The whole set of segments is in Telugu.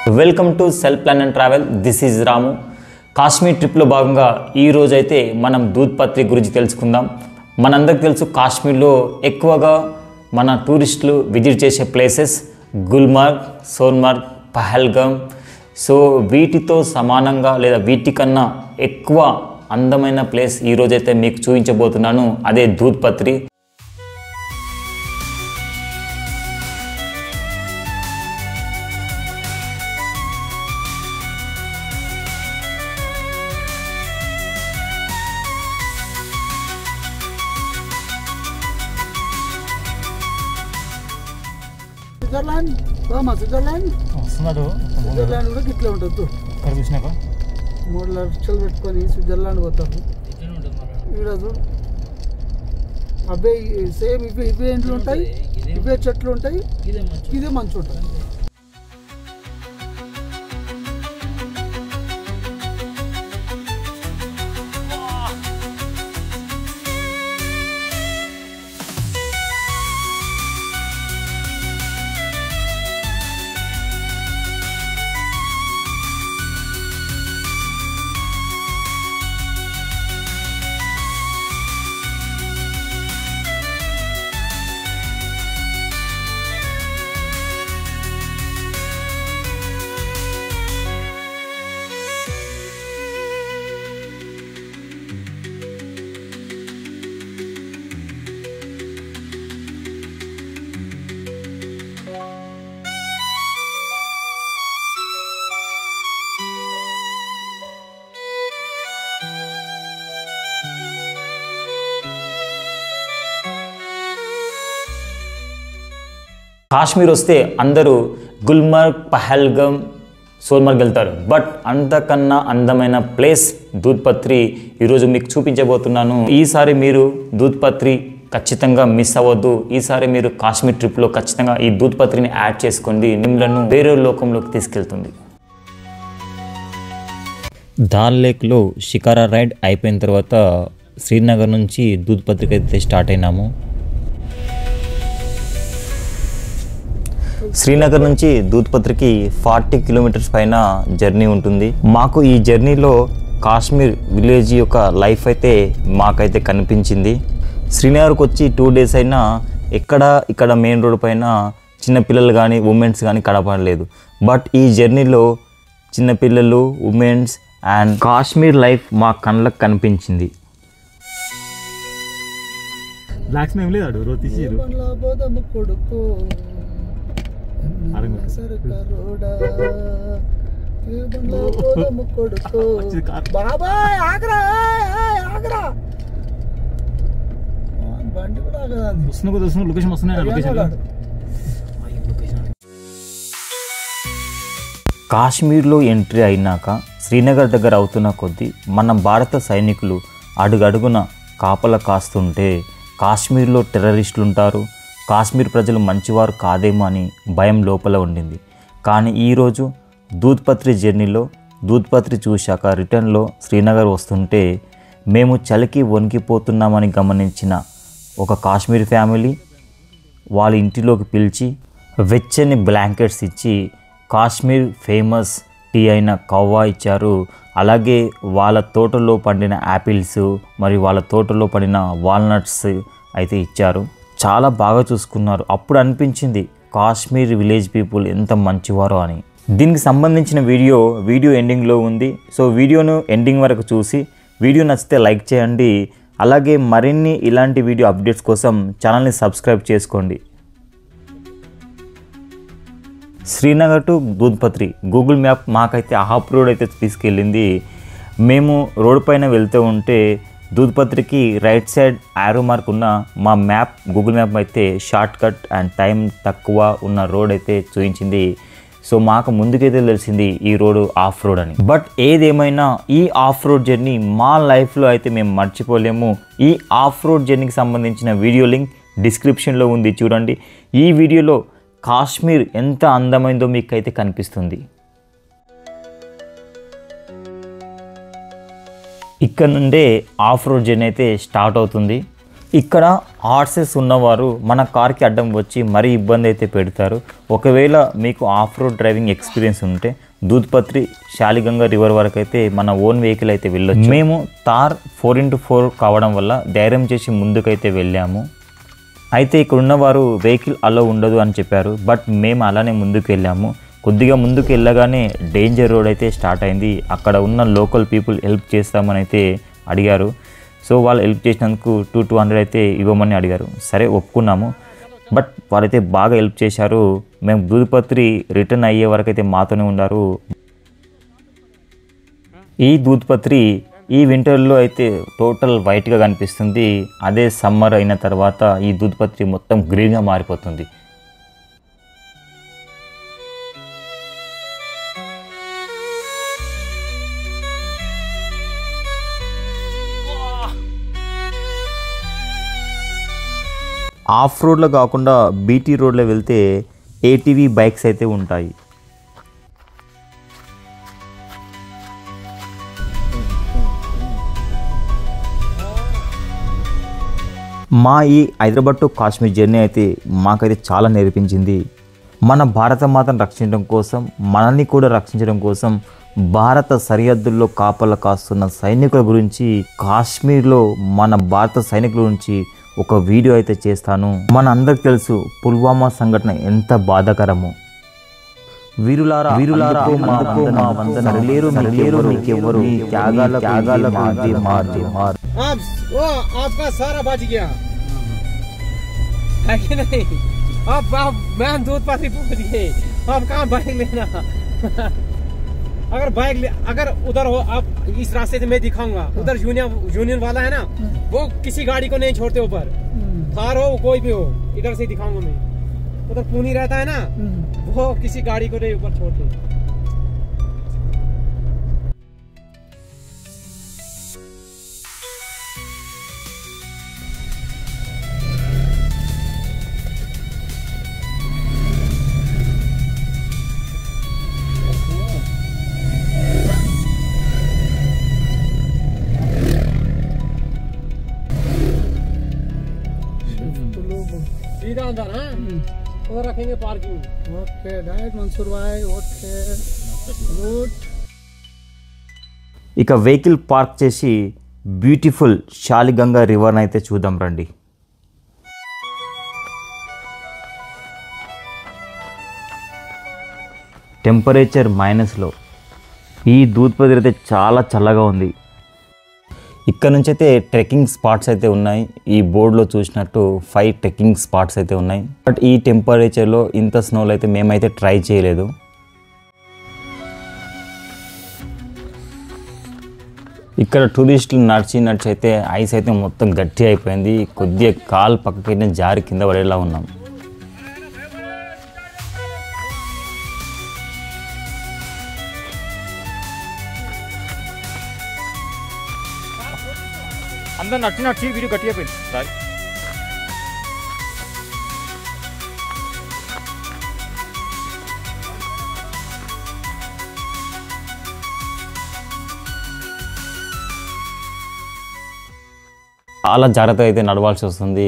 Welcome to self plan and travel. This is Ramu. Kashmir ట్రిప్లో భాగంగా ఈరోజు అయితే మనం దూద్ పత్రి గురించి తెలుసుకుందాం. మనందరికీ తెలుసు కాశ్మీర్లో ఎక్కువగా మన టూరిస్టులు విజిట్ చేసే ప్లేసెస్ గుల్మార్గ్, సోన్మార్గ్, పహల్గామ్. సో వీటితో సమానంగా లేదా వీటికన్నా ఎక్కువ అందమైన ప్లేస్ ఈరోజైతే మీకు చూపించబోతున్నాను. అదే దూద్ పత్రి. స్విట్జర్లాండ్ కూడా ఇట్లా ఉంటుంది. చూసినాక 3 లక్షలు పెట్టుకొని స్విట్జర్లాండ్ పోతారు. ఈరోజు అవే సేమ్ ఇవే ఇంట్లో ఉంటాయి, ఇవే చెట్లు ఉంటాయి, ఇదే మంచి ఉంటుంది. కాశ్మీర్ వస్తే అందరూ గుల్మార్గ్, పహల్గామ్, సోన్మార్గ్ వెళ్తారు. బట్ అంతకన్నా అందమైన ప్లేస్ దూద్ పత్రి ఈరోజు మీకు చూపించబోతున్నాను. ఈసారి మీరు దూద్ పత్రి ఖచ్చితంగా మిస్ అవ్వద్దు. ఈసారి మీరు కాశ్మీర్ ట్రిప్లో ఖచ్చితంగా ఈ దూద్ పత్రిని యాడ్ చేసుకోండి. మిమ్మల్ని వేరే లోకంలోకి తీసుకెళ్తుంది. దాల్ లేక్లో షికారా రైడ్ అయిపోయిన తర్వాత శ్రీనగర్ నుంచి దూద్ పత్రికి అయితే స్టార్ట్ అయినాము. శ్రీనగర్ నుంచి దూద్ పత్రికి 40 కిలోమీటర్స్ పైన జర్నీ ఉంటుంది. మాకు ఈ జర్నీలో కాశ్మీర్ విలేజ్ యొక్క లైఫ్ అయితే మాకైతే కనిపించింది. శ్రీనగర్కి వచ్చి 2 డేస్ అయినా ఇక్కడ మెయిన్ రోడ్ పైన చిన్నపిల్లలు కానీ ఉమెన్స్ కానీ కనపడలేదు. బట్ ఈ జర్నీలో చిన్నపిల్లలు, ఉమెన్స్ అండ్ కాశ్మీర్ లైఫ్ మా కళ్ళకు కనిపించింది. కాశ్మీర్లో ఎంట్రీ అయినాక శ్రీనగర్ దగ్గర అవుతున్న కొద్దీ మన భారత సైనికులు అడుగడుగున కాపలా కాస్తుంటే కాశ్మీర్లో టెర్రరిస్టులు ఉంటారు, కాశ్మీర్ ప్రజలు మంచివారు కాదేమో అని భయం లోపల ఉండింది. కానీ ఈరోజు దూద్ పత్రి జర్నీలో దూద్ పత్రి చూశాక రిటర్న్లో శ్రీనగర్ వస్తుంటే మేము చలికి వణికిపోతున్నామని గమనించిన ఒక కాశ్మీర్ ఫ్యామిలీ వాళ్ళ ఇంటిలోకి పిలిచి వెచ్చని బ్లాంకెట్స్ ఇచ్చి కాశ్మీర్ ఫేమస్ టీ అయిన కవ్వా ఇచ్చారు. అలాగే వాళ్ళ తోటలో పండిన యాపిల్స్ మరియు వాళ్ళ తోటలో పండిన వాల్నట్స్ అయితే ఇచ్చారు. చాలా బాగా చూసుకున్నారు. అప్పుడు అనిపించింది కాశ్మీర్ విలేజ్ పీపుల్ ఎంత మంచివారో అని. దీనికి సంబంధించిన వీడియో ఎండింగ్లో ఉంది. సో వీడియోను ఎండింగ్ వరకు చూసి వీడియో నచ్చితే లైక్ చేయండి. అలాగే మరిన్ని ఇలాంటి వీడియో అప్డేట్స్ కోసం ఛానల్ని సబ్స్క్రైబ్ చేసుకోండి. Srinagar to Doodhpathri Google map మాకైతే హాఫ్ రోడ్ అయితే తీసుకెళ్ళింది. మేము రోడ్ పైన వెళ్తూ ఉంటే దూద్ పత్రికి రైట్ సైడ్ యారో మార్క్ ఉన్న మా మ్యాప్ గూగుల్ మ్యాప్ అయితే షార్ట్ కట్ అండ్ టైం తక్కువ ఉన్న రోడ్ అయితే చూపించింది. సో మాకు ముందుకైతే తెలిసింది ఈ రోడ్ ఆఫ్ రోడ్ అని. బట్ ఏదేమైనా ఈ ఆఫ్ రోడ్ జర్నీ మా లైఫ్లో అయితే మేము మర్చిపోలేము. ఈ ఆఫ్ రోడ్ జర్నీకి సంబంధించిన వీడియో లింక్ డిస్క్రిప్షన్లో ఉంది, చూడండి. ఈ వీడియోలో కాశ్మీర్ ఎంత అందమైందో మీకైతే కనిపిస్తుంది. ఇక్కడ నుండే ఆఫ్ రోడ్ జర్నీ అయితే స్టార్ట్ అవుతుంది. ఇక్కడ హార్సెస్ ఉన్నవారు మన కార్కి అడ్డం వచ్చి మరీ ఇబ్బంది అయితే పెడతారు. ఒకవేళ మీకు ఆఫ్ రోడ్ డ్రైవింగ్ ఎక్స్పీరియన్స్ ఉంటే దూద్పత్రి శాలిగంగా రివర్ వరకు అయితే మన ఓన్ వెహికల్ అయితే వెళ్ళొచ్చు. మేము తార్ 4x4 కావడం వల్ల ధైర్యం చేసి ముందుకైతే వెళ్ళాము. అయితే ఇక్కడ ఉన్నవారు వెహికల్ అలో ఉండదు అని చెప్పారు. బట్ మేము అలానే ముందుకు వెళ్ళాము. కొద్దిగా ముందుకు వెళ్ళగానే డేంజర్ రోడ్ అయితే స్టార్ట్ అయింది. అక్కడ ఉన్న లోకల్ పీపుల్ హెల్ప్ చేస్తామని అయితే అడిగారు. సో వాళ్ళు హెల్ప్ చేసినందుకు 200 అయితే ఇవ్వమని అడిగారు. సరే ఒప్పుకున్నాము. బట్ వాళ్ళైతే బాగా హెల్ప్ చేశారు. మేము దూద్పత్రి రిటర్న్ అయ్యే వరకు అయితే మాతోనే ఉన్నారు. ఈ దూద్పత్రి ఈ వింటర్లో అయితే టోటల్ వైట్గా కనిపిస్తుంది. అదే సమ్మర్ అయిన తర్వాత ఈ దూద్పత్రి మొత్తం గ్రీన్గా మారిపోతుంది. ఆఫ్ రోడ్లో కాకుండా బీటీ రోడ్లో వెళ్తే ఏటీవీ బైక్స్ అయితే ఉంటాయి. మా ఈ హైదరాబాద్ టు కాశ్మీర్ జర్నీ అయితే మాకైతే చాలా నేర్పించింది. మన భారత మాతను రక్షించడం కోసం, మనల్ని కూడా రక్షించడం కోసం భారత సరిహద్దుల్లో కాపలా కాస్తున్న సైనికుల గురించి, కాశ్మీర్లో మన భారత సైనికుల గురించి ఒక వీడియో అయితే చేస్తాను. మన అందరికి తెలుసు పుల్వామా సంఘటన ఎంత బాధాకరమో. వీరులారా వీరులారా మా వందన లేరు మీకెవ్వరు మీ త్యాగాలకు आपका सारा बच गया है कि नहीं? आप मैं दूधपत्री पहुंच गए, आप कहाँ बाइक लेना? अगर उधर हो आप, इस रास्ते से मैं दिखाऊंगा. उधर यूनियन वाला है ना, वो किसी गाड़ी को नहीं छोड़ते ऊपर. कार हो कोई भी हो, इधर से दिखाऊंगा मैं. उधर पूनी रहता है ना, वो किसी गाड़ी को नहीं ऊपर छोड़ते. सीधा अंदर है, उधर रखेंगे पार्किंग. ओके राइट मंसूर भाई. Okay good. ఇక వెహికల్ పార్క్ చేసి బ్యూటిఫుల్ శాలిగంగా రివర్ని అయితే చూద్దాం రండి. టెంపరేచర్ మైనస్లో ఈ దూద్పత్రి అయితే చాలా చల్లగా ఉంది. ఇక్కడ నుంచి అయితే ట్రెక్కింగ్ స్పాట్స్ అయితే ఉన్నాయి. ఈ బోర్డులో చూసినట్టు 5 ట్రెక్కింగ్ స్పాట్స్ అయితే ఉన్నాయి. బట్ ఈ టెంపరేచర్లో ఇంత స్నోలో అయితే మేమైతే ట్రై చేయలేదు. ఇక్కడ టూరిస్టులు నడిచి అయితే ఐస్ అయితే మొత్తం గట్టి అయిపోయింది. కొద్దిగా కాలు పక్కకైతే జారి కింద పడేలా ఉన్నాం. అందరు నచ్చి వీడియో గట్టిగా పోయింది. చాలా జాగ్రత్తగా అయితే నడవాల్సి వస్తుంది.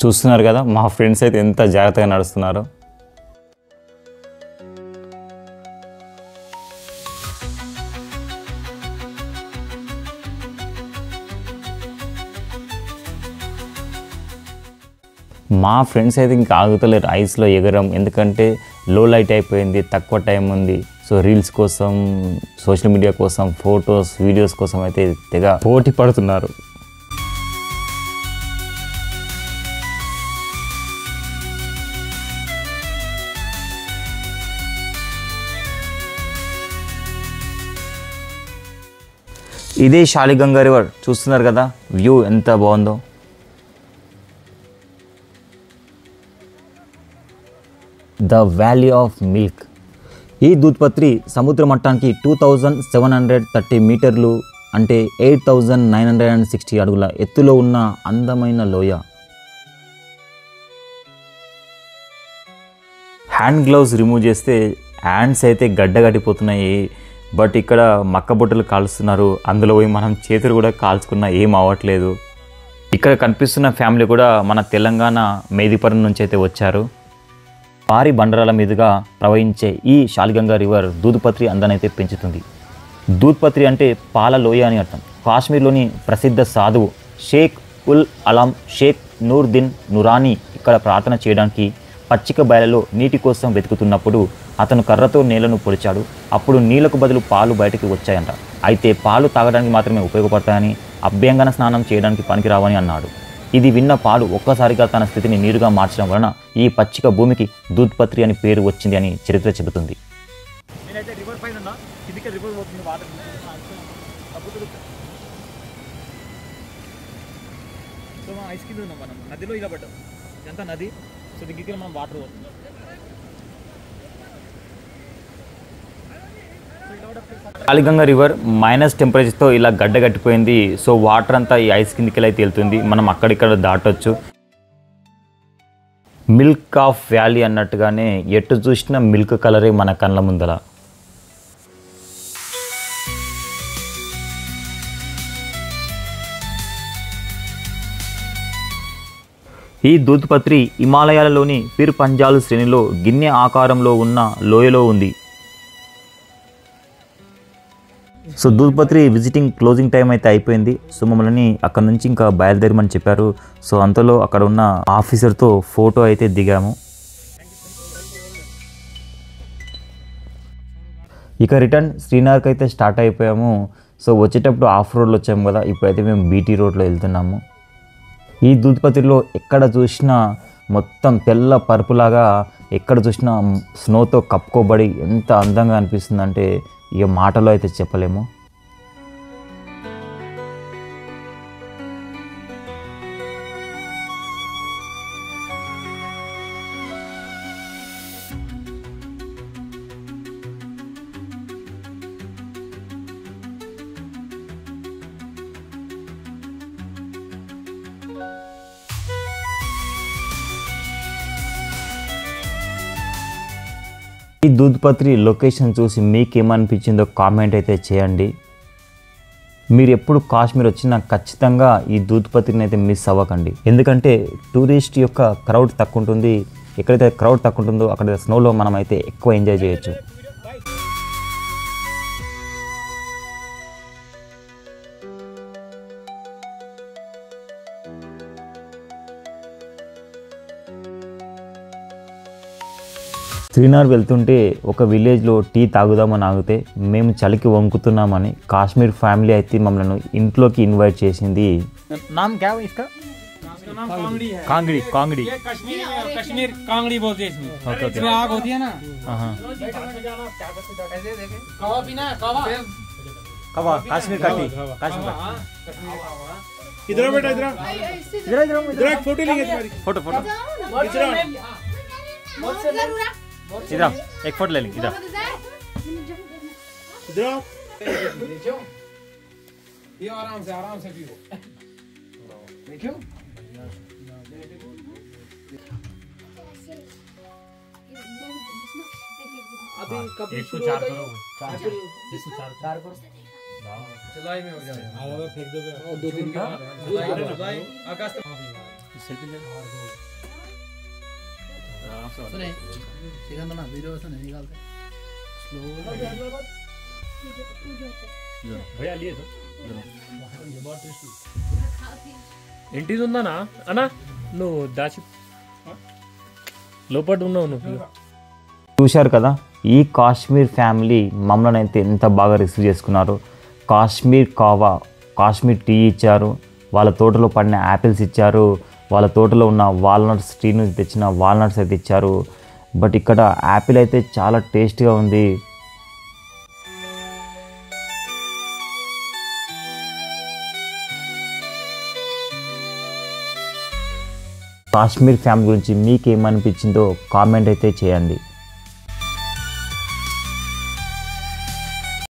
చూస్తున్నారు కదా మా ఫ్రెండ్స్ అయితే ఎంత జాగ్రత్తగా నడుస్తున్నారో. మా ఫ్రెండ్స్ అయితే ఇంకా ఆగుతలేరు ఐస్లో ఎగరం. ఎందుకంటే లో లైట్ అయిపోయింది, తక్కువ టైం ఉంది. సో రీల్స్ కోసం, సోషల్ మీడియా కోసం, ఫొటోస్ వీడియోస్ కోసం అయితే తెగ పోటీ పడుతున్నారు. ఇదే శాలిగంగా రివర్ చూస్తున్నారు కదా, వ్యూ ఎంత బాగుందో. The valley of milk. ఈ దూద్పత్రి సముద్ర మట్టానికి 2730 మీటర్లు అంటే 8960 అడుగుల ఎత్తులో ఉన్న అందమైన లోయ. హ్యాండ్ గ్లౌస్ రిమూవ్ చేస్తే హ్యాండ్స్ అయితే గడ్డగట్టిపోతున్నాయి. బట్ ఇక్కడ మక్క బొట్టలు కాలుస్తున్నారు. అందులో పోయి మనం చేతులు కూడా కాల్చుకున్నా ఏం అవ్వట్లేదు. ఇక్కడ కనిపిస్తున్న ఫ్యామిలీ కూడా మన తెలంగాణ మేదిపురం నుంచి అయితే వచ్చారు. భారీ బండరాల మీదుగా ప్రవహించే ఈ శాలిగంగా రివర్ దూద్పత్రి అందనైతే పెంచుతుంది. దూద్పత్రి అంటే పాల లోయ అని అర్థం. కాశ్మీర్లోని ప్రసిద్ధ సాధువు షేక్ ఉల్ అలం షేక్ నూర్దిన్ నురానీ ఇక్కడ ప్రార్థన చేయడానికి పచ్చిక బయలలో నీటి కోసం వెతుకుతున్నప్పుడు అతను కర్రతో నేలను పొడిచాడు. అప్పుడు నీళ్లకు బదులు పాలు బయటకు వచ్చాయంట. అయితే పాలు తాగడానికి మాత్రమే ఉపయోగపడతాయని, అభ్యంగన స్నానం చేయడానికి పనికిరావని అన్నాడు. ఇది విన్న పాలు ఒక్కసారిగా తన స్థితిని నీరుగా మార్చడం వలన ఈ పచ్చిక భూమికి దూద్పత్రి అని పేరు వచ్చింది అని చరిత్ర చెబుతుంది. నదిలో ఇలా పడ్డాం, ఎంత నది, సో దగ్గరికి మనం వాటర్ పోతుంది. శాలిగంగా రివర్ మైనస్ టెంపరేచర్తో ఇలా గడ్డగట్టిపోయింది. సో వాటర్ అంతా ఈ ఐస్ కిందికి అయితే వెళ్తుంది. మనం అక్కడిక్కడ దాటొచ్చు. మిల్క్ ఆఫ్ వ్యాలీ అన్నట్టుగానే ఎటు చూసినా మిల్క్ కలరే మన కళ్ళ ముందల. ఈ దూద్పత్రి హిమాలయాలలోని పిర్ పంజాల్ శ్రేణిలో గిన్నె ఆకారంలో ఉన్న లోయలో ఉంది. సో దూద్పత్రి విజిటింగ్ క్లోజింగ్ టైం అయితే అయిపోయింది. సో మమ్మల్ని అక్కడ నుంచి ఇంకా బయలుదేరమని చెప్పారు. సో అంతలో అక్కడ ఉన్న ఆఫీసర్తో ఫోటో అయితే దిగాము. ఇక రిటర్న్ శ్రీనగర్కి అయితే స్టార్ట్ అయిపోయాము. సో వచ్చేటప్పుడు ఆఫ్ రోడ్లో వచ్చాము కదా, ఇప్పుడైతే మేము బీటీ రోడ్లో వెళ్తున్నాము. ఈ దూద్పత్రిలో ఎక్కడ చూసినా మొత్తం తెల్ల పరుపులాగా, ఎక్కడ చూసినా స్నోతో కప్పుకోబడి ఎంత అందంగా అనిపిస్తుందంటే ఇక మాటలో అయితే చెప్పలేము. ఈ దూద్పత్రి లొకేషన్ చూసి మీకు ఏమనిపించిందో కామెంట్ అయితే చేయండి. మీరు ఎప్పుడు కాశ్మీర్ వచ్చినా ఖచ్చితంగా ఈ దూద్పత్రిని అయితే మిస్ అవ్వకండి. ఎందుకంటే టూరిస్ట్ యొక్క క్రౌడ్ తక్కువ ఉంటుంది. ఎక్కడైతే క్రౌడ్ తక్కువ ఉంటుందో అక్కడ స్నోలో మనం అయితే ఎక్కువ ఎంజాయ్ చేయొచ్చు. శ్రీనగర్ వెళ్తుంటే ఒక విలేజ్లో టీ తాగుదామని ఆగితే మేము చలికి వణుకుతున్నామని కాశ్మీర్ ఫ్యామిలీ అయితే మమ్మల్ని ఇంట్లోకి ఇన్వైట్ చేసింది. నామ్ క్యా ఇస్కా? कांगड़ी कांगड़ी कश्मीर कांगड़ी बोलते हैं इसमें। ओके ओके, इसमें आग होती है ना। हां कवा पीना है, कवा कवा कश्मीर का टी, कश्मीर का। इधर बेटा, इधर इधर इधर एक फोटो लेंगे तुम्हारी। फोटो फोटो इधर इधर एक फोटो ले लेंगे। इधर इधर ये आराम से पियो। देखियो अभी कभी शुरू होता है 104 पर जुलाई में हो जाएगा। आधा फेंक दो, 2-3 का जुलाई अगस्त सेल्फी ले। सुने सिकंदर ना वीडियो से नहीं निकालते, स्लो भैया लिए तो ఇంటిది ఉందనా అన్నా, నువ్వు దాచి లోపల ఉన్నావు నువ్వు. చూశారు కదా, ఈ కాశ్మీర్ ఫ్యామిలీ మమ్మల్ని అయితే ఎంత బాగా రిసీవ్ చేసుకున్నారు. కాశ్మీర్ కావా, కాశ్మీర్ టీ ఇచ్చారు, వాళ్ళ తోటలో పడిన యాపిల్స్ ఇచ్చారు, వాళ్ళ తోటలో ఉన్న వాల్నట్స్, టీ నుంచి తెచ్చిన వాల్నట్స్ అయితే ఇచ్చారు. బట్ ఇక్కడ యాపిల్ అయితే చాలా టేస్ట్గా ఉంది. కాశ్మీర్ ఫ్యామిలీ గురించి మీకేమనిపించిందో కామెంట్ అయితే చేయండి.